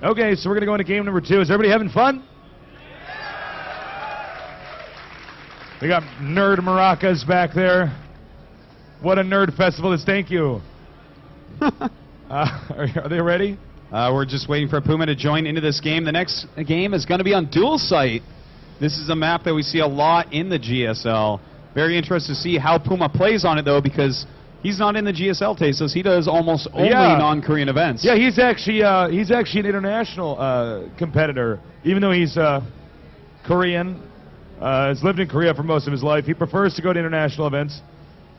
Okay, so we're going to go into game number 2. Is everybody having fun? We got nerd maracas back there. What a nerd festival is. Thank you. Are they ready? We're just waiting for Puma to join into this game. The next game is going to be on dual site. This is a map that we see a lot in the GSL. Very interested to see how Puma plays on it, though, because he's not in the GSL tasteless. He does almost only non-Korean events. Yeah, he's actually an international competitor, even though he's Korean. Has lived in Korea for most of his life. He prefers to go to international events.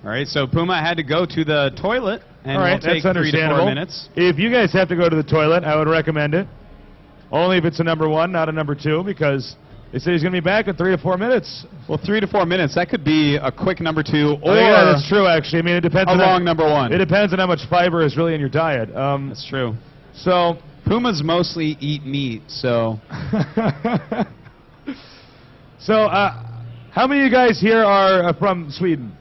All right, so Puma had to go to the toilet, and all right, will take 3 to 4 minutes. If you guys have to go to the toilet, I would recommend it. Only if it's a number 1, not a number 2, because they say he's going to be back in 3 to 4 minutes. Well, 3 to 4 minutes, that could be a quick number 2, or yeah, that's true, actually. I mean, it depends on long number 1. It depends on how much fiber is really in your diet. That's true. So Pumas mostly eat meat, so... So, how many of you guys here are from Sweden?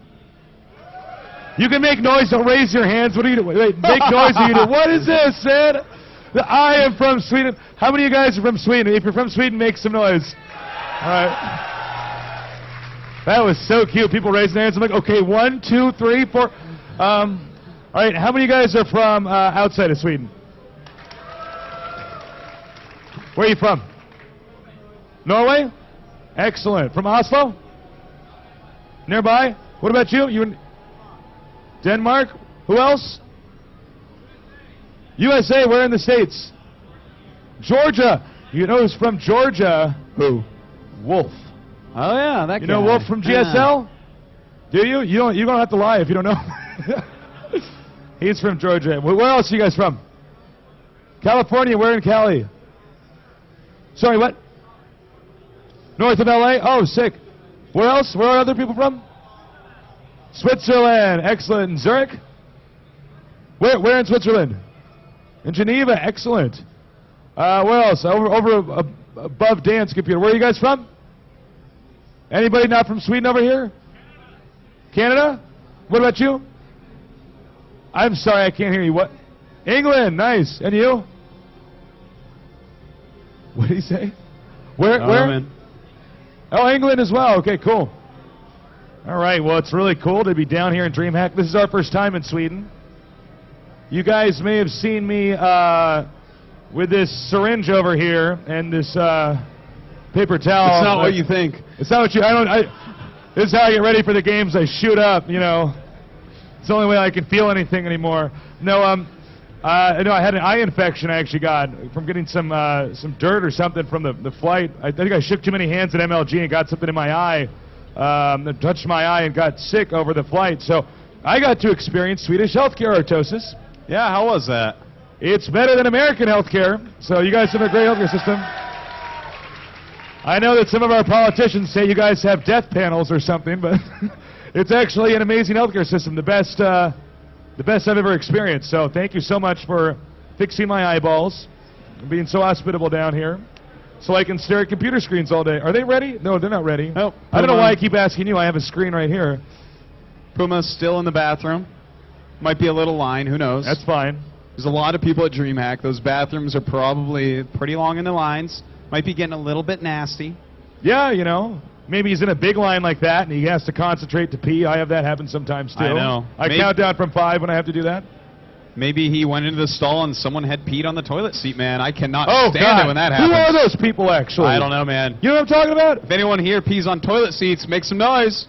You can make noise, don't raise your hands. What are you doing? Wait, make noise or you do. What is this, man? I am from Sweden. How many of you guys are from Sweden? If you're from Sweden, make some noise. All right. That was so cute. People raising their hands. I'm like, okay, 1, 2, 3, 4. All right, how many of you guys are from outside of Sweden? Where are you from? Norway? Excellent. From Oslo? Nearby? What about you? You in Denmark? Who else? USA. Where in the States? Georgia. You know who's from Georgia? Who? Wolf. Oh yeah, that guy. You know Wolf from GSL? Do you? You don't have to lie if you don't know. He's from Georgia. Where else are you guys from? California. Where in Cali? Sorry, what? North of LA? Oh, sick. Where else? Where are other people from? Switzerland. Excellent. In Zurich? Where in Switzerland? In Geneva. Excellent. Where else? Over above Dan's computer. Where are you guys from? Anybody not from Sweden over here? Canada? What about you? I'm sorry, I can't hear you. What? England. Nice. And you? What did he say? Where? Man. Oh, England as well. Okay, cool. All right, well, it's really cool to be down here in Dreamhack. This is our first time in Sweden. You guys may have seen me with this syringe over here and this paper towel. It's not what you think. It's not what you... this is how I get ready for the games. I shoot up, you know. It's the only way I can feel anything anymore. No, I had an eye infection I actually got from getting some dirt or something from the flight. I think I shook too many hands at MLG and got something in my eye. Touched my eye and got sick over the flight. So I got to experience Swedish healthcare, Artosis. Yeah, how was that? It's better than American healthcare. So you guys have a great healthcare system. I know that some of our politicians say you guys have death panels or something, but it's actually an amazing healthcare system. The best I've ever experienced. So thank you so much for fixing my eyeballs, and being so hospitable down here, so I can stare at computer screens all day. Are they ready? No, they're not ready. Nope. I don't know why I keep asking you. I have a screen right here. Puma's still in the bathroom. Might be a little line. Who knows? That's fine. There's a lot of people at Dreamhack. Those bathrooms are probably pretty long in the lines. Might be getting a little bit nasty. Yeah, you know. Maybe he's in a big line like that, and he has to concentrate to pee. I have that happen sometimes, too. I know. I count down from 5 when I have to do that. Maybe he went into the stall and someone had peed on the toilet seat, man. I cannot stand God. it when that happens. Who are those people, actually? I don't know, man. You know what I'm talking about? If anyone here pees on toilet seats, make some noise.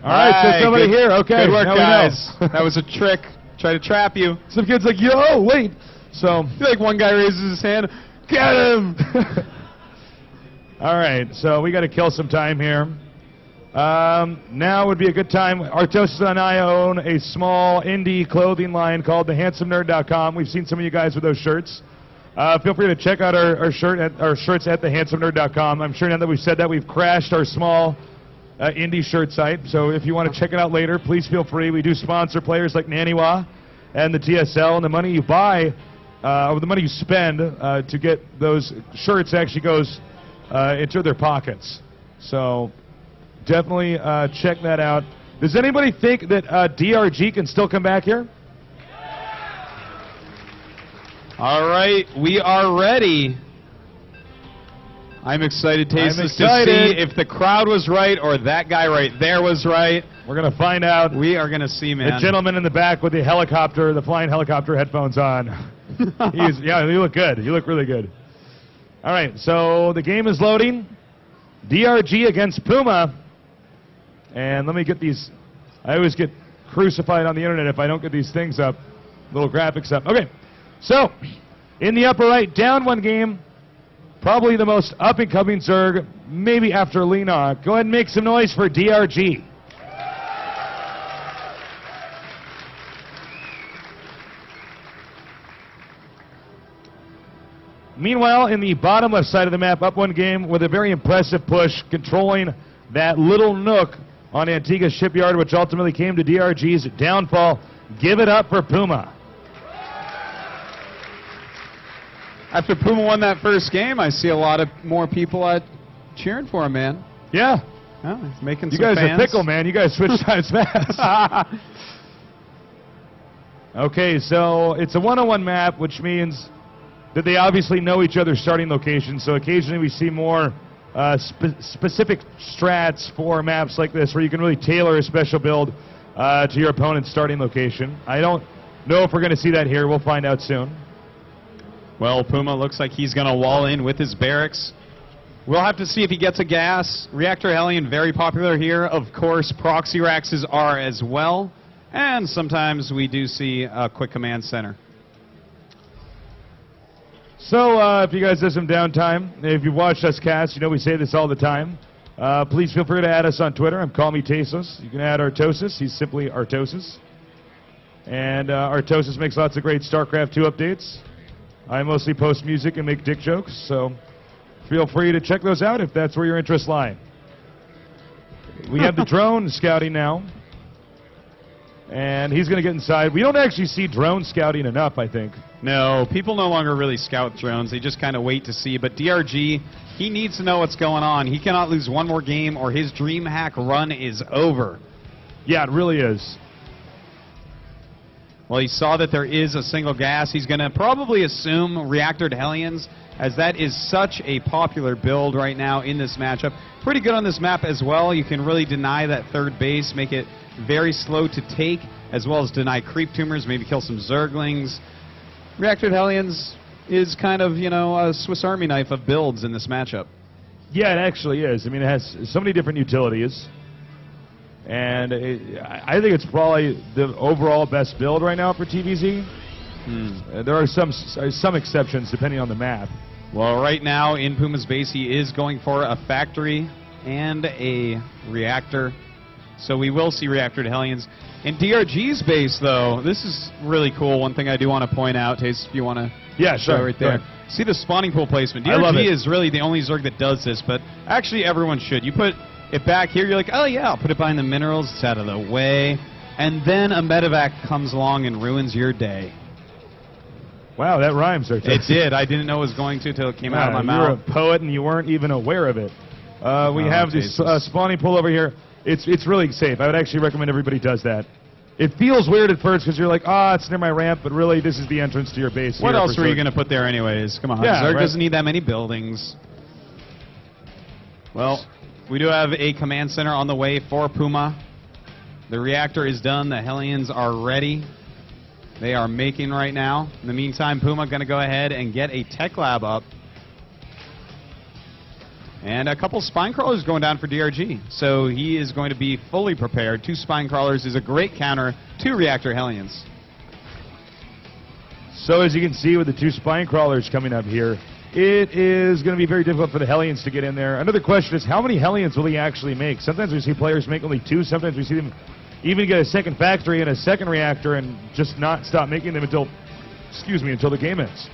All right, so somebody here. Okay, good work, now guys. That was a trick. Try to trap you. Some kid's like, yo, wait. So, I feel like one guy raises his hand. Get him! All right, so we got to kill some time here. Now would be a good time. Artosis and I own a small indie clothing line called thehandsomernerd.com. We've seen some of you guys with those shirts. Feel free to check out our shirts at thehandsomernerd.com. I'm sure now that we've said that, we've crashed our small indie shirt site. So if you want to check it out later, please feel free. We do sponsor players like Naniwa and the TSL, and the money you buy, or the money you spend to get those shirts actually goes into their pockets. So definitely check that out. Does anybody think that DRG can still come back here? All right, we are ready. I'm excited, Tasteless, to see if the crowd was right or that guy right there was right. We're going to find out. We are going to see, man. The gentleman in the back with the helicopter, the flying helicopter headphones on. Yeah, you look good. You look really good. All right, so the game is loading. DRG against Puma. And let me get these. I always get crucified on the internet if I don't get these things up, little graphics up. Okay, so in the upper right, down one game. Probably the most up-and-coming Zerg, maybe after Lena. Go ahead and make some noise for DRG. Meanwhile, in the bottom left side of the map, up one game with a very impressive push, controlling that little nook on Antigua Shipyard, which ultimately came to DRG's downfall. Give it up for Puma. After Puma won that first game, I see a lot of more people cheering for him, man. Yeah. Oh, he's making you some guys fans. are pickle, man. You guys switch sides fast. Okay, so it's a one-on-one map, which means that they obviously know each other's starting locations. So occasionally we see more specific strats for maps like this, where you can really tailor a special build to your opponent's starting location. I don't know if we're going to see that here. We'll find out soon. Well, Puma looks like he's going to wall in with his barracks. We'll have to see if he gets a gas. Reactor Hellion, very popular here. Of course, proxy raxes are as well. And sometimes we do see a quick command center. So if you guys have some downtime, if you've watched us cast, you know we say this all the time. Please feel free to add us on Twitter. I'm Call Me Tasteless. You can add Artosis. He's simply Artosis. And Artosis makes lots of great StarCraft 2 updates. I mostly post music and make dick jokes, so feel free to check those out if that's where your interests lie. We have the drone scouting now, and he's going to get inside. We don't actually see drone scouting enough, I think. No, people no longer really scout drones. They just kind of wait to see. But DRG, he needs to know what's going on. He cannot lose one more game or his Dreamhack run is over. Yeah, it really is. Well, he saw that there is a single gas. He's going to probably assume Reactor to Hellions, as that is such a popular build right now in this matchup. Pretty good on this map as well. You can really deny that third base, make it very slow to take, as well as deny creep tumors, maybe kill some Zerglings. Reactor to Hellions is kind of, you know, a Swiss Army knife of builds in this matchup. Yeah, it actually is. I mean, it has so many different utilities. And I think it's probably the overall best build right now for TVZ. There are some exceptions depending on the map. Well, right now in Puma's base, he is going for a factory and a reactor. So we will see Reactor to Hellions. In DRG's base, though, this is really cool. One thing I do want to point out, Taste, if you want to show right there. See the spawning pool placement. DRG is really the only Zerg that does this, but actually everyone should. You put it back here, you're like, oh yeah, I'll put it behind the minerals, it's out of the way. And then a medevac comes along and ruins your day. Wow, that rhymes. It did. I didn't know it was going to until it came out of my mouth. You're a poet and you weren't even aware of it. We have this spawning pool over here. It's really safe. I would actually recommend everybody does that. It feels weird at first because you're like, it's near my ramp, but really this is the entrance to your base. What else were you going to put there anyways? Come on, yeah, Zerg doesn't need that many buildings. Well, we do have a command center on the way for Puma. The reactor is done. The Hellions are ready. They are making right now. In the meantime, Puma going to go ahead and get a tech lab up. And a couple spine crawlers going down for DRG. So he is going to be fully prepared. 2 spine crawlers is a great counter to Reactor Hellions. So as you can see with the 2 spine crawlers coming up here, it is going to be very difficult for the Hellions to get in there. Another question is, how many Hellions will he actually make? Sometimes we see players make only 2. Sometimes we see them even get a second factory and a second reactor and just not stop making them until the game ends.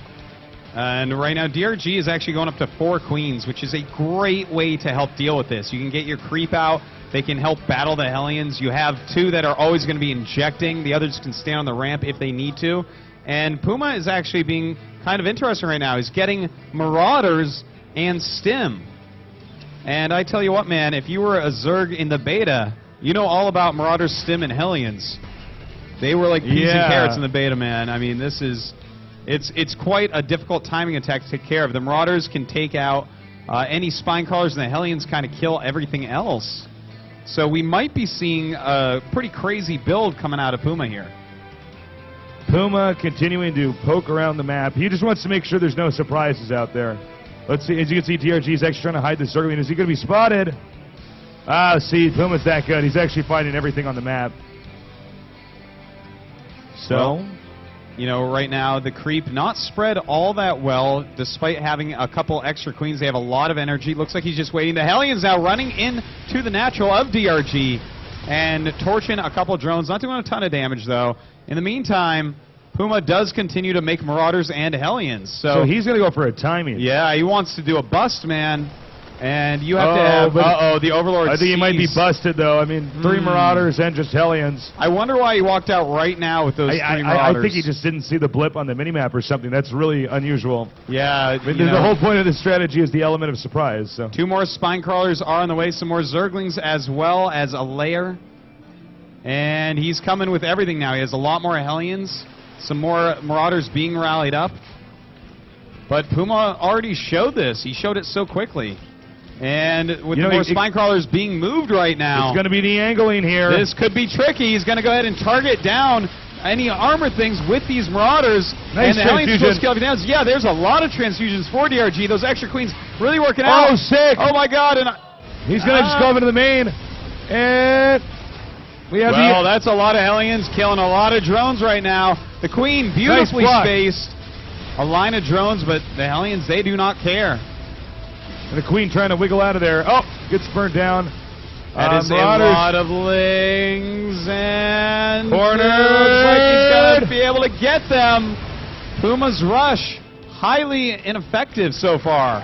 And right now, DRG is actually going up to 4 queens, which is a great way to help deal with this. You can get your creep out. They can help battle the Hellions. You have 2 that are always going to be injecting. The others can stand on the ramp if they need to. And Puma is actually being kind of interesting right now. He's getting Marauders and Stim. And I tell you what, man, if you were a Zerg in the beta, you know all about Marauders, Stim, and Hellions. They were like peas and carrots in the beta, man. I mean, this is... It's quite a difficult timing attack to take care of. The Marauders can take out any spine crawlers, and the Hellions kind of kill everything else. So we might be seeing a pretty crazy build coming out of Puma here. Puma continuing to poke around the map. He just wants to make sure there's no surprises out there. Let's see. As you can see, DRG is actually trying to hide the Zergling. Is he going to be spotted? Ah, see, Puma's that good. He's actually finding everything on the map. So, well, you know, right now the creep not spread all that well, despite having a couple extra queens. They have a lot of energy. Looks like he's just waiting. The Hellions now running into the natural of DRG and torching a couple drones. Not doing a ton of damage, though. In the meantime, Puma does continue to make Marauders and Hellions. So he's going to go for a timing. Yeah, he wants to do a bust, man. And you have to have... the Overlord I think he might be busted, though. I mean, 3 Marauders and just Hellions. I wonder why he walked out right now with those 3 Marauders. I think he just didn't see the blip on the minimap or something. That's really unusual. Yeah. I mean, the whole point of this strategy is the element of surprise. So. 2 more Spine Crawlers are on the way. Some more Zerglings as well as a Lair. And he's coming with everything now. He has a lot more Hellions. Some more Marauders being rallied up. But Puma already showed this. He showed it so quickly. And with more Spine Crawlers being moved right now. It's going to be the angling here. This could be tricky. He's going to go ahead and target down any armor things with these Marauders. Nice and the Hellions will scale down. Yeah, there's a lot of transfusions for DRG. Those extra queens really working out. Oh, sick. Oh, my God. And he's going to just go over to the main. And we have that's a lot of Hellions killing a lot of drones right now. The Queen beautifully spaced. A line of drones, but the Hellions, they do not care. And the Queen trying to wiggle out of there. Oh, gets burnt down. That is Marauders. A lot of lings and corner. Looks like he's going to be able to get them. Puma's rush, highly ineffective so far.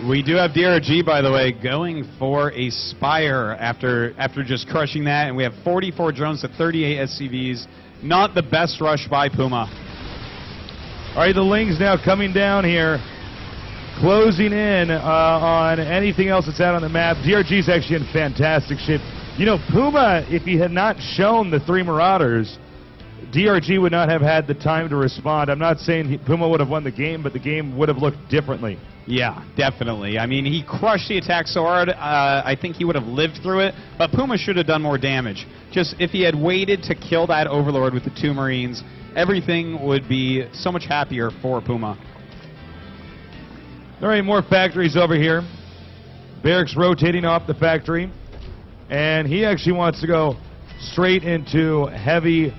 We do have DRG, by the way, going for a Spire after just crushing that, and we have 44 drones to 38 SCVs. Not the best rush by Puma. All right, the Lings now coming down here, closing in on anything else that's out on the map. DRG's actually in fantastic shape. You know, Puma, if he had not shown the 3 Marauders, DRG would not have had the time to respond. I'm not saying Puma would have won the game, but the game would have looked differently. Yeah, definitely. I mean, he crushed the attack so hard, I think he would have lived through it, but Puma should have done more damage. Just if he had waited to kill that Overlord with the 2 Marines, everything would be so much happier for Puma. All right, more factories over here. Barracks rotating off the factory, and he actually wants to go straight into heavy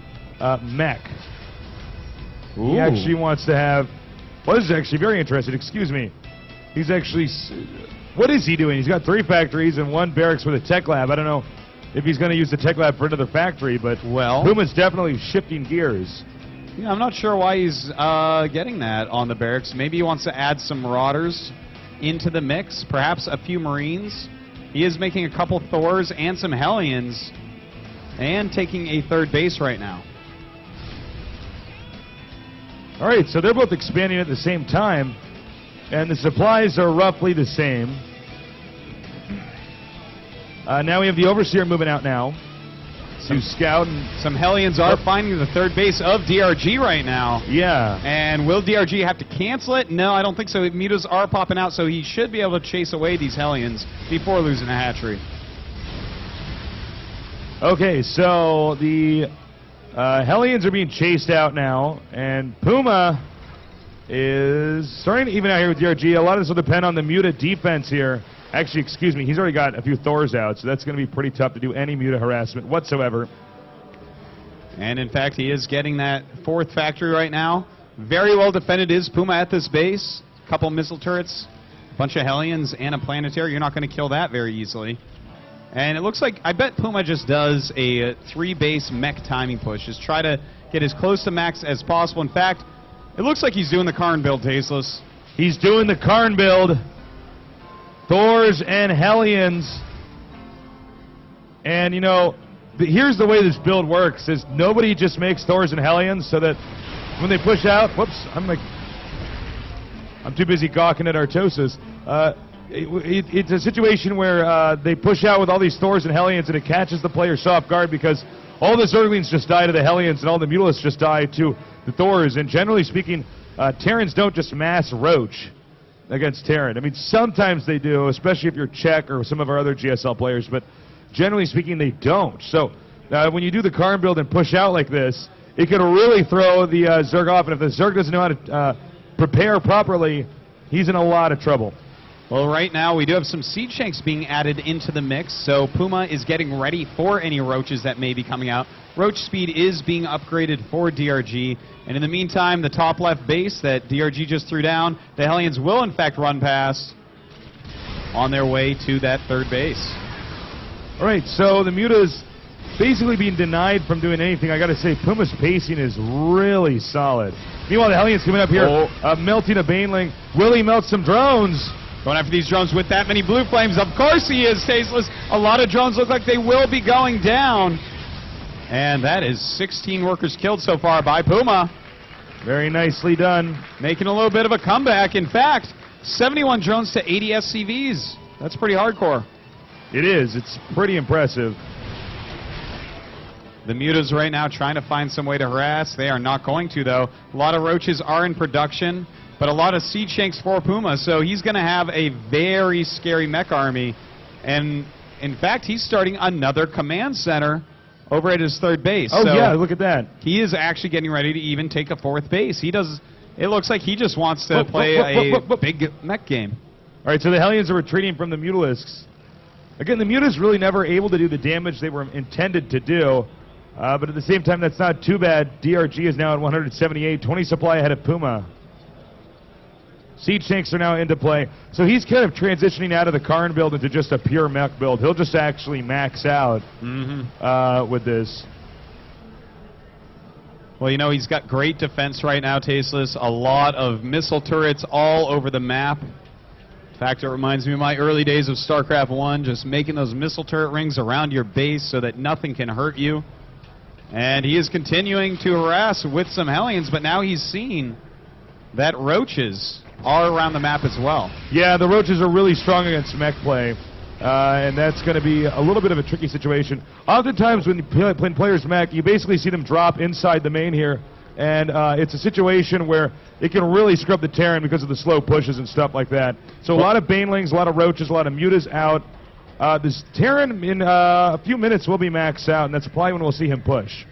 mech. Ooh. He actually wants to have... Well, this is actually very interesting. Excuse me. He's actually... What is he doing? He's got 3 factories and 1 barracks with a tech lab. I don't know if he's going to use the tech lab for another factory, but Puma's definitely shifting gears. Yeah, I'm not sure why he's getting that on the barracks. Maybe he wants to add some Marauders into the mix, perhaps a few Marines. He is making a couple Thors and some Hellions, and taking a 3rd base right now. All right, so they're both expanding at the same time, and the supplies are roughly the same. Now we have the Overseer moving out now to scout. And some Hellions are finding the 3rd base of DRG right now. Yeah. And will DRG have to cancel it? No, I don't think so. Mutas are popping out, so he should be able to chase away these Hellions before losing a hatchery. Okay, so the Hellions are being chased out now, and Puma is starting to even out here with DRG. A lot of this will depend on the Muta defense here. Actually, excuse me, he's already got a few Thors out, so that's going to be pretty tough to do any Muta harassment whatsoever. And in fact, he is getting that 4th factory right now. Very well defended is Puma at this base. A couple missile turrets, a bunch of Hellions, and a planetary. You're not going to kill that very easily. And it looks like, I bet Puma just does a 3-base mech timing push. Just try to get as close to max as possible. In fact, it looks like he's doing the Karn build, Tasteless. He's doing the Karn build. Thors and Hellions. And, you know, here's the way this build works, is nobody just makes Thors and Hellions so that when they push out, whoops, I'm too busy gawking at Artosis. It's a situation where they push out with all these Thors and Hellions and it catches the player so off guard because all the Zerglings just die to the Hellions, and all the Mutalisks just die to the Thors. And generally speaking, Terrans don't just mass roach against Terran. I mean, sometimes they do, especially if you're Czech or some of our other GSL players, but generally speaking, they don't. So when you do the Karn build and push out like this, it can really throw the Zerg off, and if the Zerg doesn't know how to prepare properly, he's in a lot of trouble. Well, right now we do have some Siege Shanks being added into the mix, so Puma is getting ready for any roaches that may be coming out. Roach speed is being upgraded for DRG, and in the meantime, the top left base that DRG just threw down, the Hellions will in fact run past on their way to that third base. All right, so the Muta's basically being denied from doing anything. I got to say, Puma's pacing is really solid. Meanwhile, the Hellions coming up here, melting a Baneling. Will he melt some drones? Going after these drones with that many blue flames. Of course he is, Tasteless. A lot of drones look like they will be going down. And that is 16 workers killed so far by Puma. Very nicely done. Making a little bit of a comeback. In fact, 71 drones to 80 SCVs. That's pretty hardcore. It is. It's pretty impressive. The Mutas right now trying to find some way to harass. They are not going to, though. A lot of roaches are in production, but a lot of Siege Shanks for Puma, so he's going to have a very scary mech army. And, in fact, he's starting another command center over at his third base. Oh, so yeah, look at that. He is actually getting ready to even take a fourth base. He does. It looks like he just wants to play a big mech game. All right, so the Hellions are retreating from the Mutalisks. Again, the Mutas really never able to do the damage they were intended to do. But at the same time, that's not too bad. DRG is now at 178, 20 supply ahead of Puma. Siege Shanks are now into play. So he's kind of transitioning out of the Karn build into just a pure mech build. He'll just actually max out with this. Well, you know, he's got great defense right now, Tasteless. A lot of missile turrets all over the map. In fact, it reminds me of my early days of StarCraft 1, just making those missile turret rings around your base so that nothing can hurt you. And he is continuing to harass with some Hellions, but now he's seen that roaches are around the map as well. Yeah, the roaches are really strong against mech play, and that's going to be a little bit of a tricky situation. Oftentimes when players mech, you basically see them drop inside the main here, and it's a situation where it can really scrub the Terran because of the slow pushes and stuff like that. So a lot of Banelings, a lot of roaches, a lot of Mutas out. This Terran in a few minutes will be maxed out, and that's probably when we'll see him push.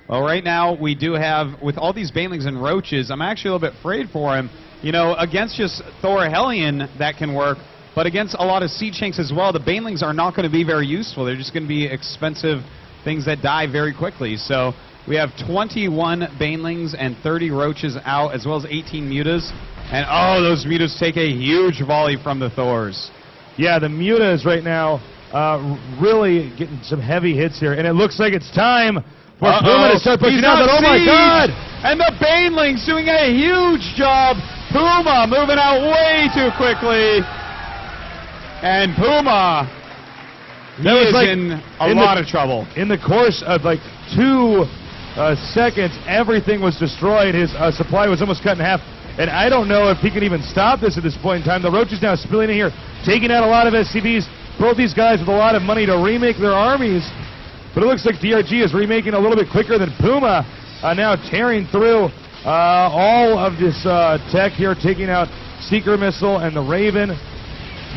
Well, right now we do have, with all these Banelings and roaches, I'm actually a little bit afraid for him. You know, against just Thor Hellion, that can work, but against a lot of Siege Shanks as well, the Banelings are not going to be very useful. They're just going to be expensive things that die very quickly. So we have 21 Banelings and 30 roaches out, as well as 18 Mutas. And, oh, those Mutas take a huge volley from the Thors. Yeah, the Mutas right now really getting some heavy hits here, and it looks like it's time for Puma to start pushing out. Oh my God! And the Banelings doing a huge job. Puma moving out way too quickly, and Puma is in a lot of trouble. In the course of like 2 seconds, everything was destroyed. His supply was almost cut in half. And I don't know if he can even stop this at this point in time. The Roach is now spilling in here, taking out a lot of SCVs. Both these guys with a lot of money to remake their armies. But it looks like DRG is remaking a little bit quicker than Puma. Now tearing through all of this tech here, taking out Seeker Missile and the Raven.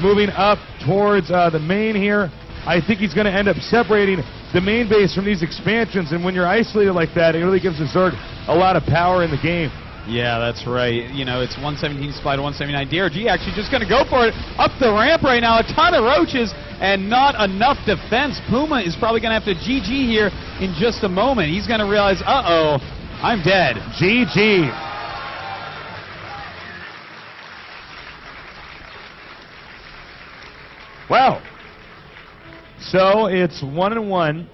Moving up towards the main here. I think he's going to end up separating the main base from these expansions. And when you're isolated like that, it really gives the Zerg a lot of power in the game. Yeah, that's right. You know, it's 117 supply to 179. DRG actually just going to go for it. Up the ramp right now. A ton of roaches and not enough defense. Puma is probably going to have to GG here in just a moment. He's going to realize, uh-oh, I'm dead. GG. Wow. So it's 1-1.